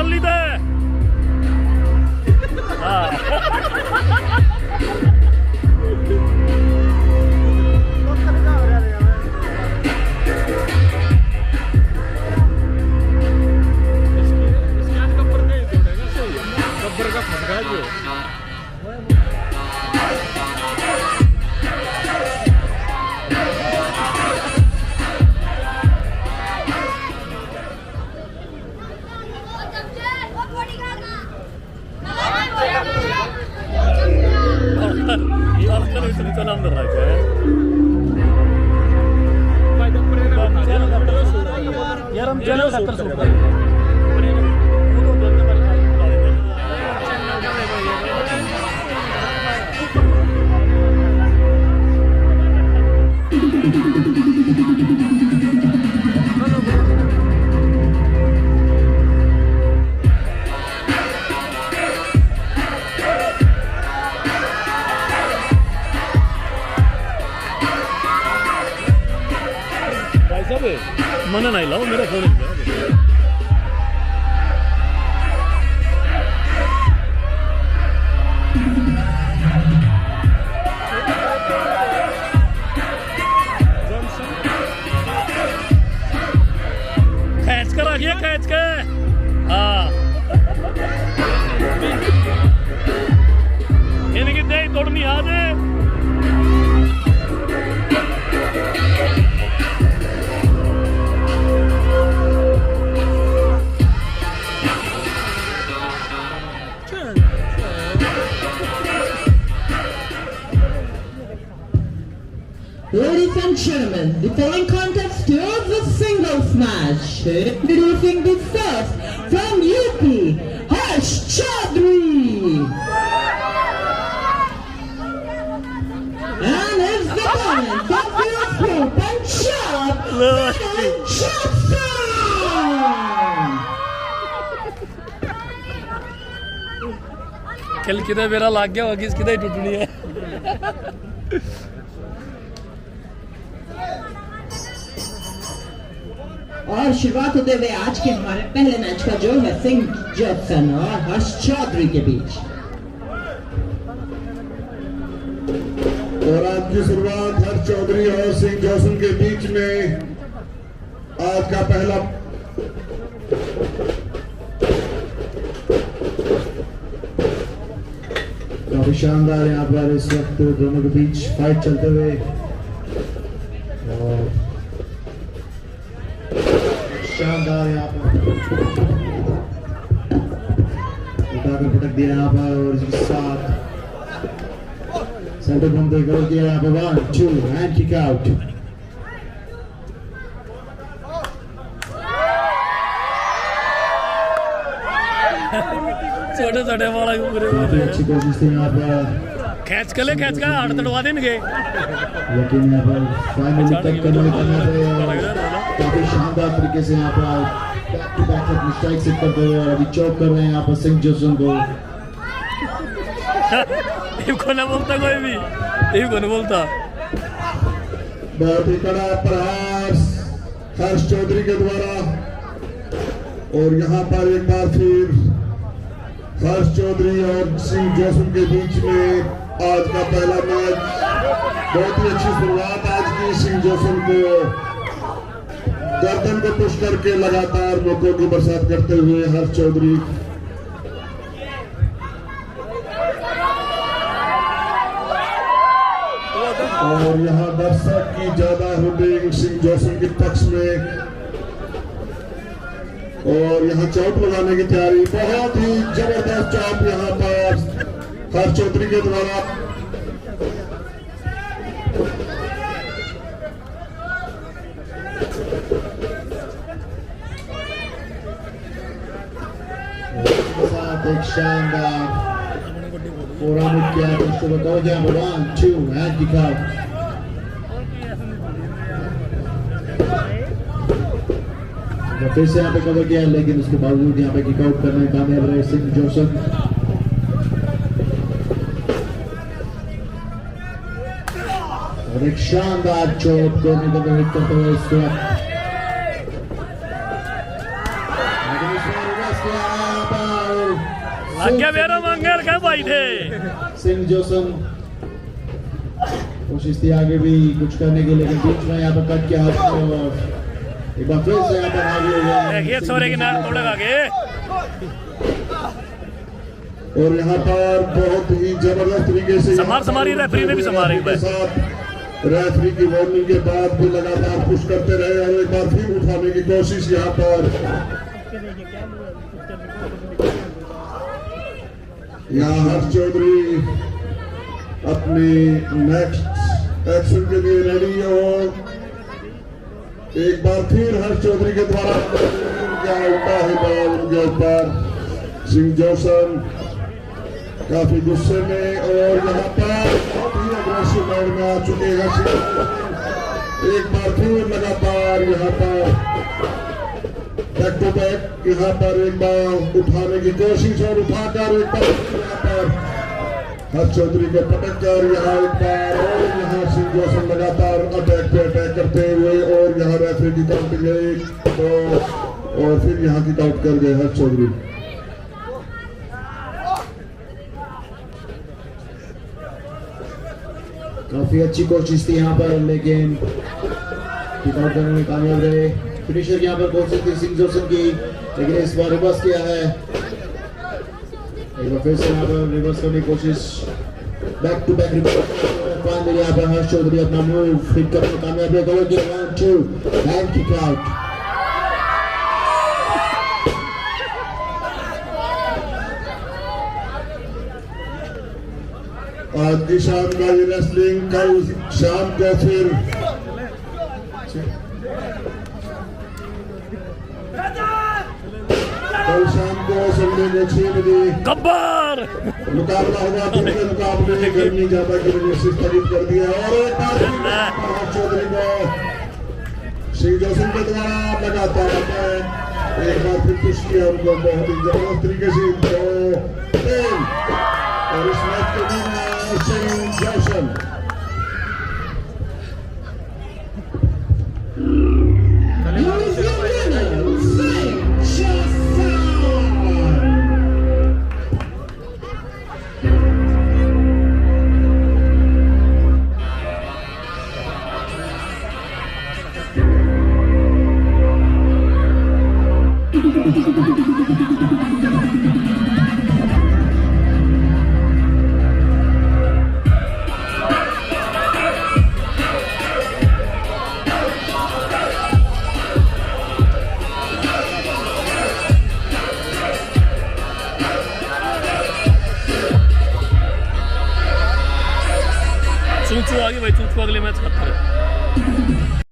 तसल्ली दे यार हम चलो 70 मना नहीं लाओ मेरा फोन खींच कर रखिए खींच के हाँ इनकी दे तोड़नी आ दे Ladies and gentlemen, the following contest is a singles match. Introducing the first from UP, Harsh Chaudhary. And his opponent from Firozpur, Punjab, Johnson. खेल किधर मेरा लाग गया होगी किधर टूटनी है और शुरुआत होते हुए आज के हमारे पहले मैच का जो है सिंह जॉनसन और हर्ष चौधरी के बीच और आज की शुरुआत हर्ष चौधरी और सिंह जॉनसन के बीच में आज का पहला काफी शानदार यहाँ पर इस वक्त दोनों के बीच फाइट चलते हुए और शानदार यहाँ पर उठाकर पटक दिया यहाँ पर और इसके साथ सेंटर बंदे कर दिया यहाँ पर 1 2 एंड किक आउट छोटे छोटे वाला अच्छी कोशिश थी यहाँ पर खींच के हाथ तड़वा देंगे लेकिन यहाँ पर फाइनली तक करने काफी शानदार तरीके से यहाँ पर बैक टू बैक अपनी स्ट्राइक सेट करते हुए और अभी चौक कर रहे हैं यहाँ पर सिंह जॉनसन को इनको ना बोलता कोई भी इनको ना बोलता बहुत ही कड़ा प्रहार हर्ष चौधरी के द्वारा और यहाँ पर एक बार फिर हर्ष चौधरी और सिंह जॉनसन के बीच में आज का पहला मैच बहुत ही अच्छी शुरुआत आज की सिंह जॉनसन को गर्दन को पुश करके लगातार मौकों की बरसात करते हुए हर्ष चौधरी और यहाँ दर्शक की ज्यादा हुडिंग सिंह जॉनसन के पक्ष में और यहाँ चौक लगाने की तैयारी बहुत ही जबरदस्त चौक यहाँ पर हर्ष चौधरी के द्वारा एक शानदार फोरम किया दोस्तों बताओ जहाँ 1 2 एंड किक आउट फिर से यहाँ पे कवर किया लेकिन उसके बावजूद यहाँ पे किक आउट करने में कामयाब रहे सिंह जॉनसन और एक शानदार चोट कोने को हिट करते हुए इस वक्त आज्ञा मेरा मंगल का भाई थे सिंह जोसन कोशिश थी आगे भी कुछ करने के, लेकिन बीच में यहाँ पर कट के हाथ में और एक बार फिर से यहाँ पर आगे हो गया। देखिए सोरे के नाम तोड़ेगा आगे और यहाँ पर बहुत ही जबरदस्त तरीके से समारी रेफरी ने भी समारे रेफरी की वार्निंग के बाद भी लगातार पुश करते रहे और एक बार फिर उठाने की कोशिश यहाँ पर। यहाँ हर्ष चौधरी अपनी नेक्स्ट एक्शन के लिए रेडी और एक बार फिर हर्ष चौधरी के द्वारा क्या उल्टा है बॉल उनके ऊपर। सिंह जोसन काफी गुस्से में और यहाँ पर बहुत ही अग्रेसिव मोड में आ चुके हैं। एक बार फिर लगातार यहाँ पर बैक टू बैक यहाँ पर एक बार उठाने की कोशिश और उठाकर एक बार यहाँ पर हर्ष चौधरी को पटक कर यहाँ एक बार और यहाँ सिंह जोसन लगातार अटैक पे अटैक करते हुए और यहाँ रेफरी की काउंटिंग 1 2 और फिर यहाँ की काउंट कर गए हर्ष चौधरी। काफी अच्छी कोशिश थी यहाँ पर, लेकिन आउट करने में कामयाब रहे। फिनिशर यहाँ पर कोशिश थी सिंह जोसन की, लेकिन इस बार रिवर्स किया है। एक बार फिर से यहाँ पर रिवर्स करने की कोशिश, back to back reverse. Finally यहाँ पर हर्ष चौधरी अपना मूव हिट करने में कामयाब रहे। कवर किया 1 2 एंड किक आउट। आज की शाम का ये रेसलिंग कल शाम को फिर कल शाम को संडे को 6 बजे गब्बर मुकाबला होगा। दूसरे मुकाबले गर्मी ज्यादा की वजह से स्थगित कर दिया और एक बार हर्ष चौधरी को सिंह जोसन के द्वारा लगातार एक बार फिर पुश किया उनको बहुत ही जबरदस्त तरीके से 2 3 और इस मैच के दिन सिंह जोसन। चूचू आगे भाई, चूचू अगले मैच करता है।